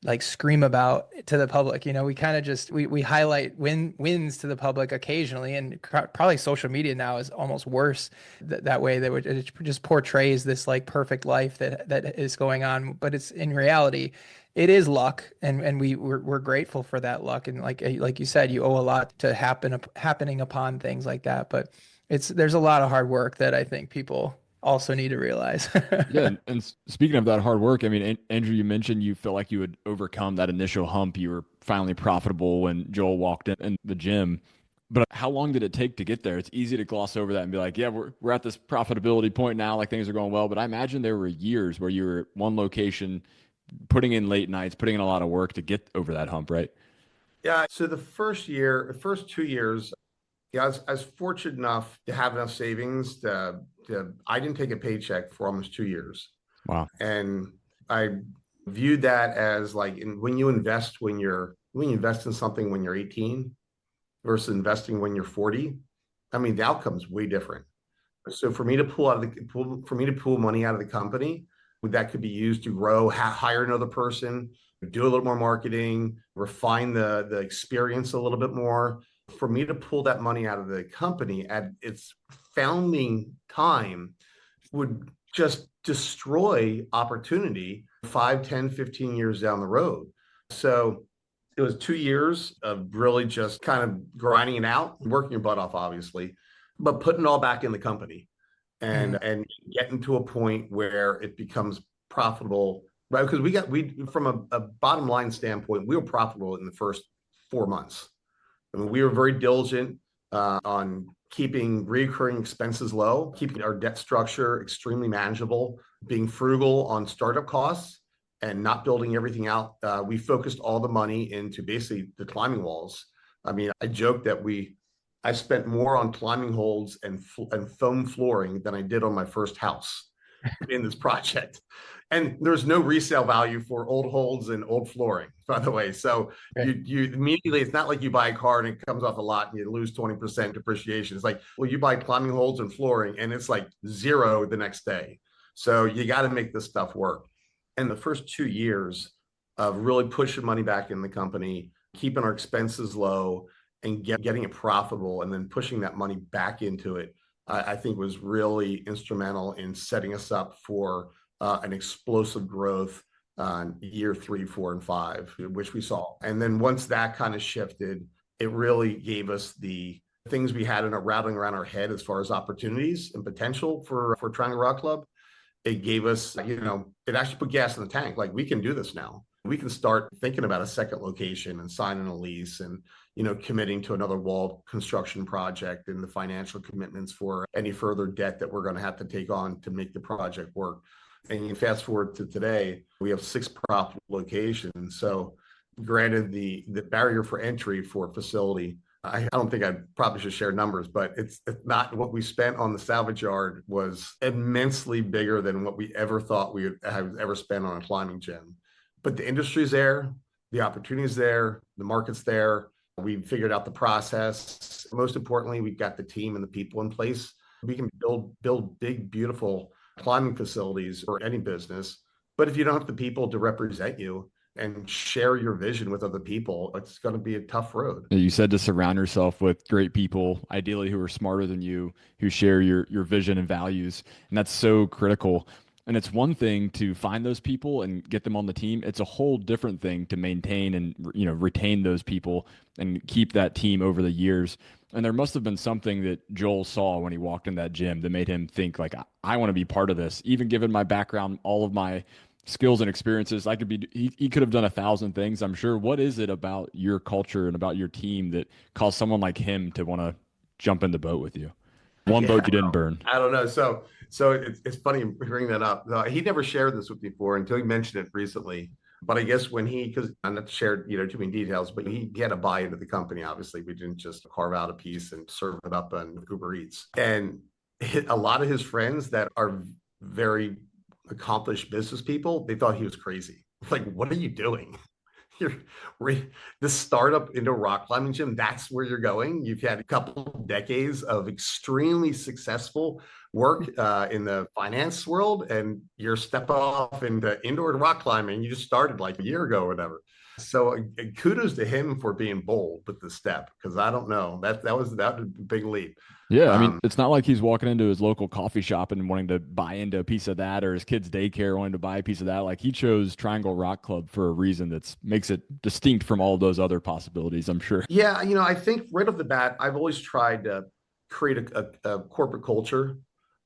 like scream about to the public. We kind of just, we highlight wins to the public occasionally, and probably social media now is almost worse that way. It just portrays this like perfect life that is going on, but it's in reality, it is luck. And we're grateful for that luck. And like you said, you owe a lot to happening upon things like that, but there's a lot of hard work that I think people also need to realize. Yeah, and speaking of that hard work, I mean, Andrew, you mentioned you felt like you had overcome that initial hump. You were finally profitable when Joel walked in the gym. But how long did it take to get there? It's easy to gloss over that and be like, yeah, we're at this profitability point now, like things are going well. But I imagine there were years where you were at one location, putting in late nights, putting in a lot of work to get over that hump, right? Yeah. So the first 2 years, yeah, I was fortunate enough to have enough savings I didn't take a paycheck for almost 2 years. Wow. And I viewed that as like when you invest when you invest in something when you're 18 versus investing when you're 40, I mean the outcome's way different. So for me to for me to pull money out of the company that could be used to grow, hire another person, do a little more marketing, refine the experience a little bit more. For me to pull that money out of the company at its founding time would just destroy opportunity 5, 10, 15 years down the road. So it was 2 years of really just kind of grinding it out, working your butt off, obviously, but putting it all back in the company Mhm. and getting to a point where it becomes profitable, right? Because we from a bottom line standpoint, we were profitable in the first 4 months. I mean, we were very diligent on keeping recurring expenses low, keeping our debt structure extremely manageable, being frugal on startup costs, and not building everything out. We focused all the money into basically the climbing walls. I mean, I joke that I spent more on climbing holds and foam flooring than I did on my first house in this project. And there's no resale value for old holds and old flooring, by the way. So Okay. you immediately, it's not like you buy a car and it comes off a lot and you lose 20% depreciation. It's like, well, you buy climbing holds and flooring and it's like zero the next day. So you got to make this stuff work. And the first 2 years of really pushing money back in the company, keeping our expenses low and getting it profitable and then pushing that money back into it, I think was really instrumental in setting us up for an explosive growth on year 3, 4, and 5, which we saw. And then once that kind of shifted, it really gave us the things we had in our rattling around our head as far as opportunities and potential for Triangle Rock Club. It gave us, it actually put gas in the tank. Like we can do this now. We can start thinking about a second location and signing a lease and, committing to another wall construction project and the financial commitments for any further debt that we're going to have to take on to make the project work. And you fast forward to today, we have 6 profitable locations. So granted, the barrier for entry for a facility, I don't think I probably should share numbers, but it's not what we spent on the salvage yard was immensely bigger than what we ever thought we would have ever spent on a climbing gym. But the industry's there, the opportunity's there, the market's there. We figured out the process. Most importantly, we've got the team and the people in place. We can build big, beautiful climbing facilities for any business. But if you don't have the people to represent you and share your vision with other people, it's going to be a tough road. You said to surround yourself with great people, ideally who are smarter than you, who share your vision and values, and that's so critical. And it's one thing to find those people and get them on the team. It's a whole different thing to maintain and retain those people and keep that team over the years. And there must have been something that Joel saw when he walked in that gym that made him think like, I want to be part of this. Even given my background, all of my skills and experiences, he could have done 1,000 things, I'm sure. What is it about your culture and about your team that caused someone like him to want to jump in the boat with you? One Yeah, boat you didn't burn. I don't know. So it's funny you bring that up. He never shared this with me before until he mentioned it recently. But I guess because I'm not shared, too many details, but he had to buy into the company. Obviously, we didn't just carve out a piece and serve it up on Uber Eats. And a lot of his friends that are very accomplished business people, they thought he was crazy. Like, what are you doing? You're this startup into a rock climbing gym, that's where you're going. You've had a couple of decades of extremely successful work in the finance world, and you're step off into indoor rock climbing. You just started like a year ago or whatever. So kudos to him for being bold with the step, because I don't know, that was a big leap. Yeah, I mean, it's not like he's walking into his local coffee shop and wanting to buy into a piece of that, or his kid's daycare wanting to buy a piece of that. Like he chose Triangle Rock Club for a reason that makes it distinct from all those other possibilities, I'm sure. Yeah, I think right off the bat, I've always tried to create a corporate culture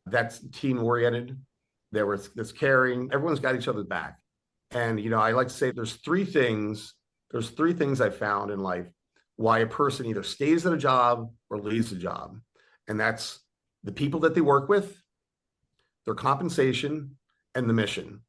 That's team oriented. There was this caring. Everyone's got each other's back. And, I like to say there's three things I found in life why a person either stays at a job or leaves a job. And that's the people that they work with, their compensation, and the mission.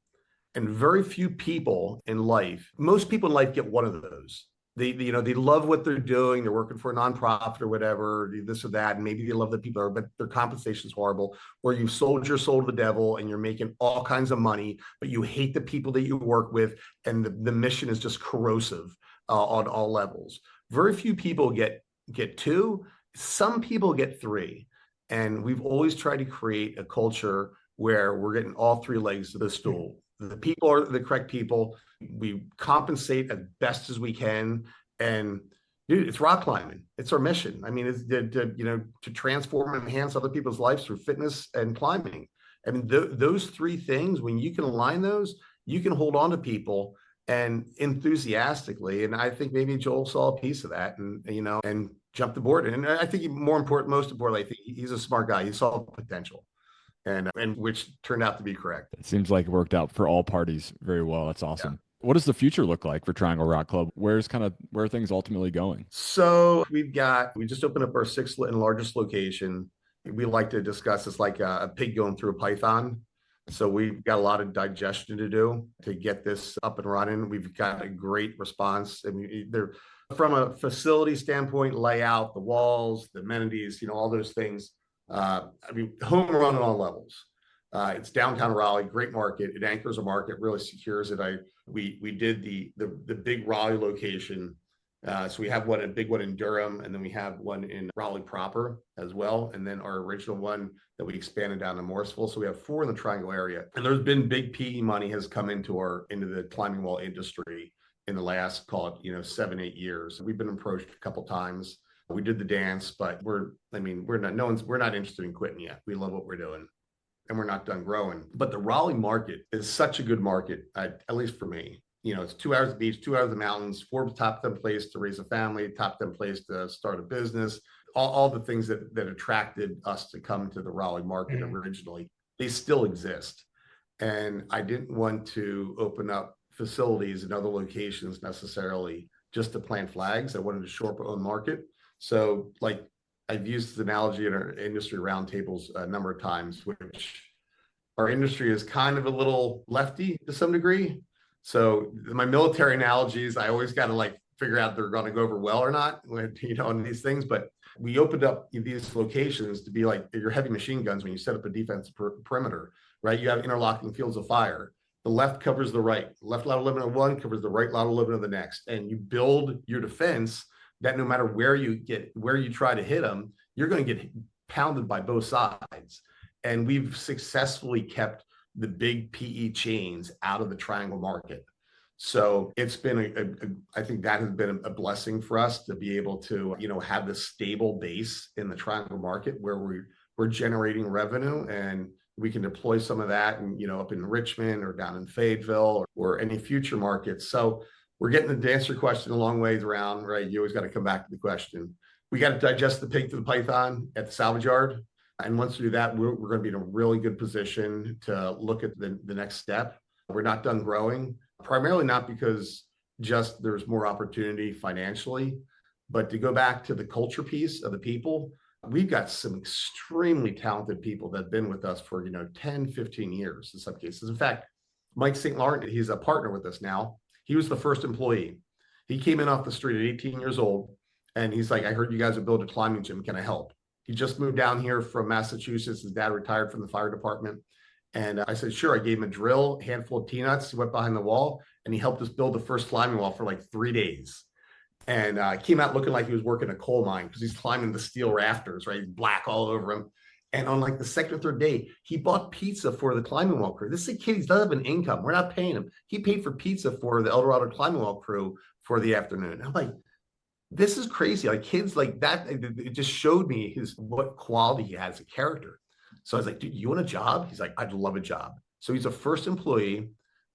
And very few people in life, most people in life get one of those. They love what they're doing. They're working for a nonprofit or whatever, this or that. And maybe they love the people, but their compensation is horrible. Or you've sold your soul to the devil and you're making all kinds of money, but you hate the people that you work with. And the mission is just corrosive on all levels. Very few people get two. Some people get three. And we've always tried to create a culture where we're getting all three legs of the stool. The people are the correct people. We compensate as best as we can. And dude, it's rock climbing. It's our mission. I mean, it's to transform and enhance other people's lives through fitness and climbing. I mean, those three things, when you can align those, you can hold on to people and enthusiastically. And I think maybe Joel saw a piece of that and jumped aboard. And I think most importantly, I think he's a smart guy. He saw potential. And which turned out to be correct. It seems like it worked out for all parties very well. That's awesome. Yeah. What does the future look like for Triangle Rock Club? Where are things ultimately going? So we just opened up our sixth and largest location. We like to discuss this like a pig going through a python. So we've got a lot of digestion to do to get this up and running. We've got a great response. I mean, they're from a facility standpoint, layout, the walls, the amenities, all those things. Home run on all levels. It's downtown Raleigh, great market. It anchors a market, really secures it. We did the big Raleigh location. So we have a big one in Durham, and then we have one in Raleigh proper as well. And then our original one that we expanded down to Morrisville. So we have 4 in the Triangle area. And there's been big PE money has come into the climbing wall industry in the last, call it, 7-8 years. We've been approached a couple times. We did the dance, but we're not interested in quitting yet. We love what we're doing and we're not done growing. But the Raleigh market is such a good market, at least for me. It's 2 hours of the beach, 2 hours of the mountains, Forbes top 10 place to raise a family, top 10 place to start a business, all the things that attracted us to come to the Raleigh market originally, they still exist. And I didn't want to open up facilities in other locations necessarily just to plant flags. I wanted to shore up our own market. So like I've used this analogy in our industry roundtables a number of times, which our industry is kind of a little lefty to some degree. So my military analogies, I always got to figure out they're going to go over well or not, on these things. But we opened up these locations to be like your heavy machine guns when you set up a defense perimeter, right? You have interlocking fields of fire. The left covers the right. The left lateral limit of one covers the right lateral limit of the next. And you build your defense that no matter where you try to hit them, you're going to get pounded by both sides. And we've successfully kept the big PE chains out of the Triangle market. So it's been I think that has been a blessing for us to be able to, have this stable base in the Triangle market where we're generating revenue, and we can deploy some of that and, up in Richmond or down in Fayetteville or any future markets. So we're getting to answer your question a long ways around, right? You always got to come back to the question. We got to digest the pig to the python at the salvage yard. And once we do that, we're going to be in a really good position to look at the next step. We're not done growing, primarily not because just there's more opportunity financially, but to go back to the culture piece of the people. We've got some extremely talented people that have been with us for, 10, 15 years in some cases. In fact, Mike St. Laurent, he's a partner with us now. He was the first employee. He came in off the street at 18 years old, and he's like, I heard you guys have built a climbing gym. Can I help? He just moved down here from Massachusetts. His dad retired from the fire department. And I said, sure. I gave him a drill, a handful of T-nuts. He went behind the wall, and he helped us build the first climbing wall for 3 days. And came out looking like he was working a coal mine because he's climbing the steel rafters, right? He's black all over him. And on the second or third day, he bought pizza for the climbing wall crew. This is a kid, he doesn't have an income. We're not paying him. He paid for pizza for the Eldorado climbing wall crew for the afternoon. I'm like, this is crazy. Kids like that, it just showed me what quality he has as a character. So I was like, dude, you want a job? He's like, I'd love a job. So he's a first employee.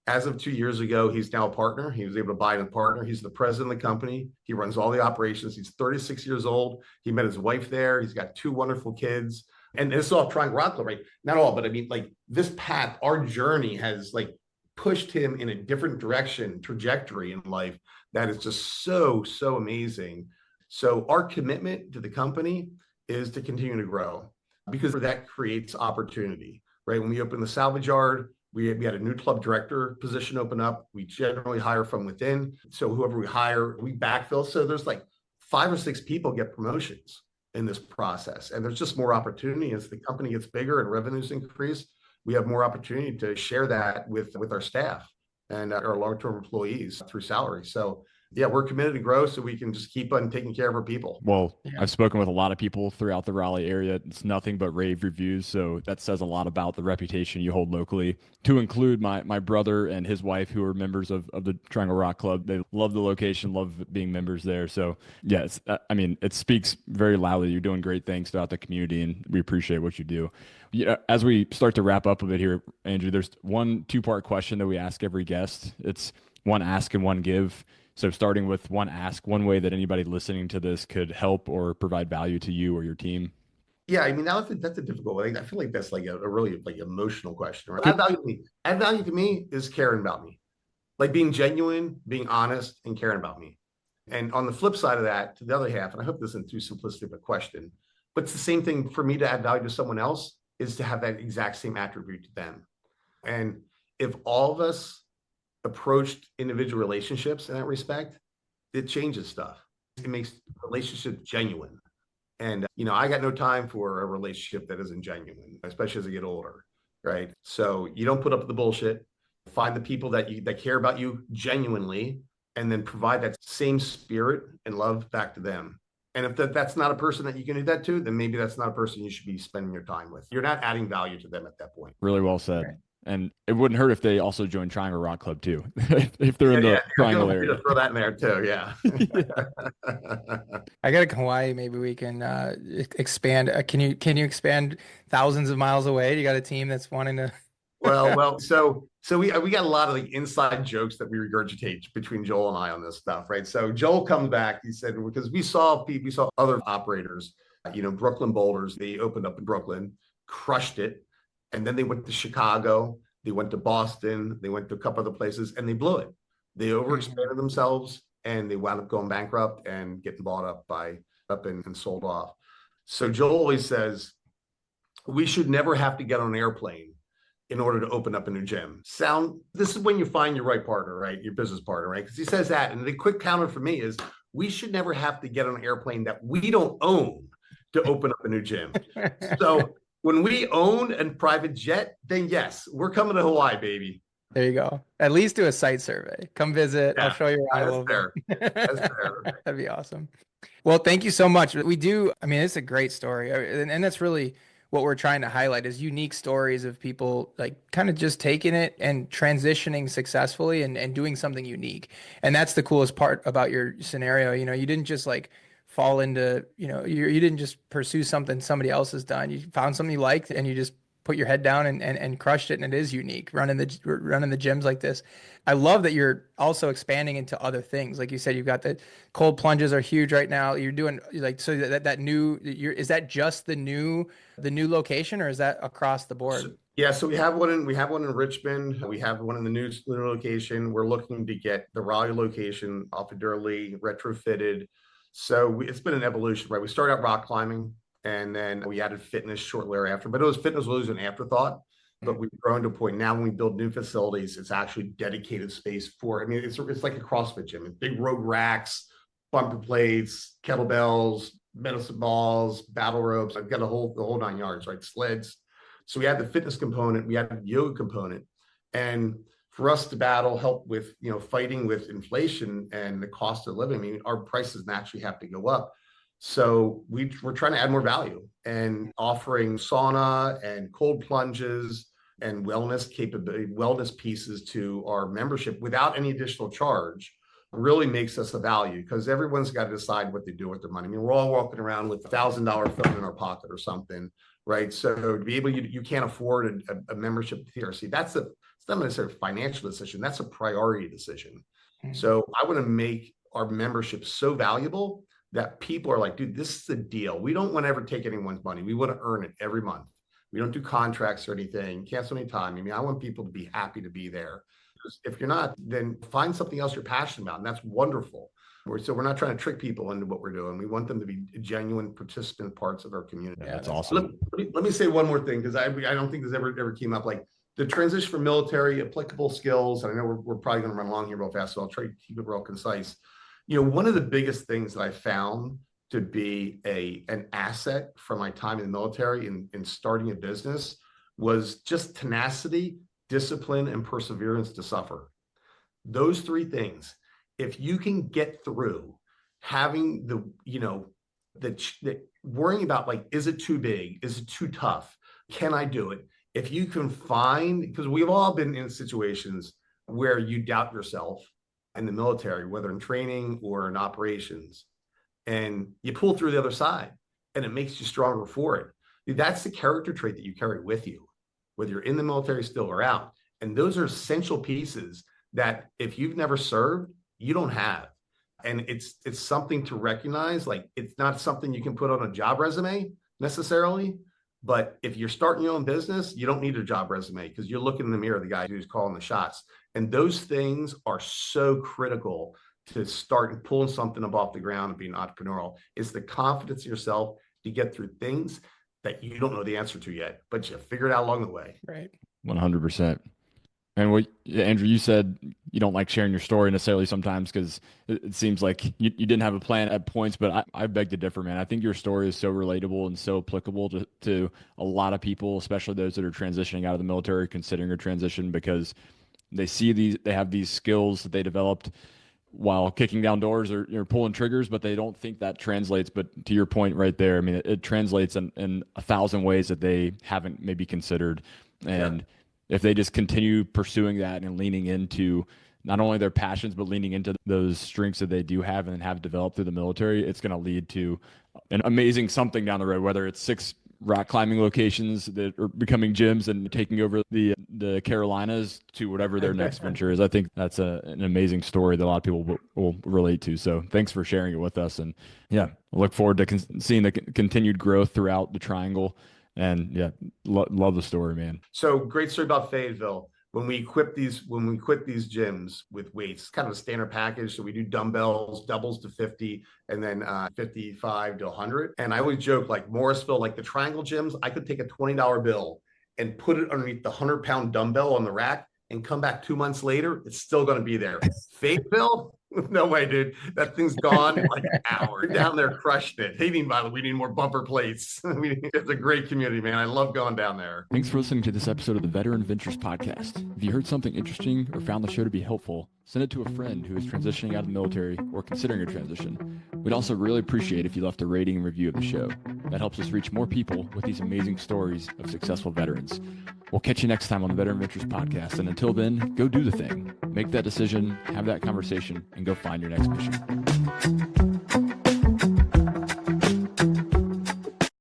As of 2 years ago, he's now a partner. He was able to buy a partner. He's the president of the company. He runs all the operations. He's 36 years old. He met his wife there. He's got 2 wonderful kids. And this is all Triangle Rock Club, right? Not all, but I mean, like this path, our journey has like pushed him in a different direction, trajectory in life that is just so, so amazing. So our commitment to the company is to continue to grow because that creates opportunity, right? When we opened the salvage yard, we had a new club director position open up. We generally hire from within. So whoever we hire, we backfill. So there's like 5 or 6 people get promotions in this process. And there's just more opportunity as the company gets bigger and revenues increase. We have more opportunity to share that with our staff and our long-term employees through salary. So yeah, we're committed to grow so we can just keep on taking care of our people. Well, Yeah. I've spoken with a lot of people throughout the Raleigh area. It's nothing but rave reviews. So that says a lot about the reputation you hold locally, to include my brother and his wife, who are members of the Triangle Rock Club. They love the location, love being members there. So, yeah, I mean, it speaks very loudly. You're doing great things throughout the community, and we appreciate what you do. Yeah, as we start to wrap up a bit here, Andrew, there's one 2-part question that we ask every guest. It's one ask and one give. So starting with one ask, one way that anybody listening to this could help or provide value to you or your team. Yeah, I mean, that's a difficult one. I feel like that's like a really like emotional question. Right? Add value to me is caring about me, like being genuine, being honest, and caring about me. And on the flip side of that, to the other half, and I hope this isn't too simplistic of a question, but it's the same thing for me to add value to someone else is to have that exact same attribute to them. And if all of us approached individual relationships in that respect, it changes stuff. It makes relationships genuine. And, I got no time for a relationship that isn't genuine, especially as I get older, right? So you don't put up with the bullshit. Find the people that care about you genuinely, and then provide that same spirit and love back to them. And if that's not a person that you can do that to, then maybe that's not a person you should be spending your time with. You're not adding value to them at that point. Really well said. Right. And it wouldn't hurt if they also joined Triangle Rock Club too, if they're in the Triangle area. Throw that in there too, yeah. I gotta go to Hawaii. Maybe we can expand. Can you expand thousands of miles away? You got a team that's wanting to. Well, so we got a lot of like inside jokes that we regurgitate between Joel and I on this stuff, right? So Joel comes back. He said because we saw other operators, Brooklyn Boulders. They opened up in Brooklyn, crushed it, and then they went to Chicago. They went to Boston. They went to a couple other places, and they blew it. They overexpanded themselves, and they wound up going bankrupt and getting bought up and sold off. So Joel always says we should never have to get on an airplane in order to open up a new gym. This is when you find your right partner, right? Your business partner, right? Because he says that. And the quick counter for me is we should never have to get on an airplane that we don't own to open up a new gym. So when we own a private jet, then yes, we're coming to Hawaii, baby. There you go. At least do a site survey. Come visit. Yeah, I'll show you around a little bit. That's fair. That'd be awesome. Well, thank you so much. I mean, it's a great story. And that's really what we're trying to highlight is unique stories of people like kind of just taking it and transitioning successfully and doing something unique. And that's the coolest part about your scenario. You didn't just like fall into, you didn't just pursue something somebody else has done. You found something you liked and you just put your head down and crushed it. And it is unique running the gyms like this. I love that you're also expanding into other things. Like you said, you've got the cold plunges are huge right now. You're doing like, so that new, is that just the new location or is that across the board? So we have one in Richmond. We have one in the new location. We're looking to get the Raleigh location off of Durley retrofitted. So it's been an evolution, right? We started out rock climbing and then we added fitness shortly thereafter, but fitness was an afterthought. But we've grown to a point now when we build new facilities, it's actually dedicated space for, it's like a CrossFit gym. Big rogue racks, bumper plates, kettlebells, medicine balls, battle ropes. I've got the whole 9 yards, right? Sleds. So we had the fitness component, we had the yoga component. And for us to help with, fighting with inflation and the cost of living, our prices naturally have to go up. So we're trying to add more value and offering sauna and cold plunges and wellness pieces to our membership without any additional charge really makes us a value because everyone's got to decide what they do with their money. We're all walking around with $1,000 phone in our pocket or something, right? So to be able, you can't afford a membership to TRC. It's not necessarily a financial decision. That's a priority decision. So I want to make our membership so valuable that people are like, dude, this is the deal. We don't want to ever take anyone's money. We want to earn it every month. We don't do contracts or anything, cancel any time. I mean, I want people to be happy to be there. If you're not, then find something else you're passionate about. And that's wonderful. So we're not trying to trick people into what we're doing. We want them to be genuine participant parts of our community. Yeah, that's awesome. Let me say one more thing, because I don't think this ever came up. Like the transition from military, applicable skills. I know we're probably going to run along here real fast, so I'll try to keep it real concise. One of the biggest things that I found to be an asset from my time in the military in starting a business was just tenacity, discipline, and perseverance to suffer. Those three things, if you can get through having the worrying about, like, is it too big? Is it too tough? Can I do it? If you can find, because we've all been in situations where you doubt yourself in the military, whether in training or in operations, and you pull through the other side and it makes you stronger for it. That's the character trait that you carry with you, whether you're in the military still or out. And those are essential pieces that if you've never served, you don't have. And it's something to recognize. Like, it's not something you can put on a job resume necessarily, but if you're starting your own business, you don't need a job resume, because you're looking in the mirror, the guy who's calling the shots. And those things are so critical to start pulling something up off the ground and being entrepreneurial. Is the confidence in yourself to get through things that you don't know the answer to yet, but you figure it out along the way. Right. 100%. And what, Andrew, you said you don't like sharing your story necessarily sometimes because it seems like you didn't have a plan at points, but I beg to differ, man. I think your story is so relatable and so applicable to a lot of people, especially those that are transitioning out of the military, considering a transition, because they have these skills that they developed while kicking down doors or pulling triggers, but they don't think that translates. But to your point right there, I mean, it translates in 1,000 ways that they haven't maybe considered. And if they just continue pursuing that and leaning into not only their passions, but leaning into those strengths that they do have and have developed through the military, it's going to lead to an amazing something down the road, whether it's 6 rock climbing locations that are becoming gyms and taking over the Carolinas to whatever their next venture is. I think that's an amazing story that a lot of people will relate to. So thanks for sharing it with us. And yeah, I look forward to seeing the continued growth throughout the triangle. And yeah, love the story, man. So great story about Fayetteville. When we equip these gyms with weights, kind of a standard package. So we do dumbbells, doubles to 50, and then 55 to 100. And I always joke, like Morrisville, like the triangle gyms, I could take a $20 bill and put it underneath the 100-pound dumbbell on the rack and come back 2 months later, it's still going to be there. Fayetteville? No way, dude. That thing's gone in like an hour. Down there crushed it. Hey, we need more bumper plates. I mean, it's a great community, man. I love going down there. Thanks for listening to this episode of the Veteran Ventures Podcast. If you heard something interesting or found the show to be helpful, send it to a friend who is transitioning out of the military or considering a transition. We'd also really appreciate if you left a rating and review of the show. That helps us reach more people with these amazing stories of successful veterans. We'll catch you next time on the Veteran Ventures Podcast. And until then, go do the thing. Make that decision, have that conversation, and go find your next mission.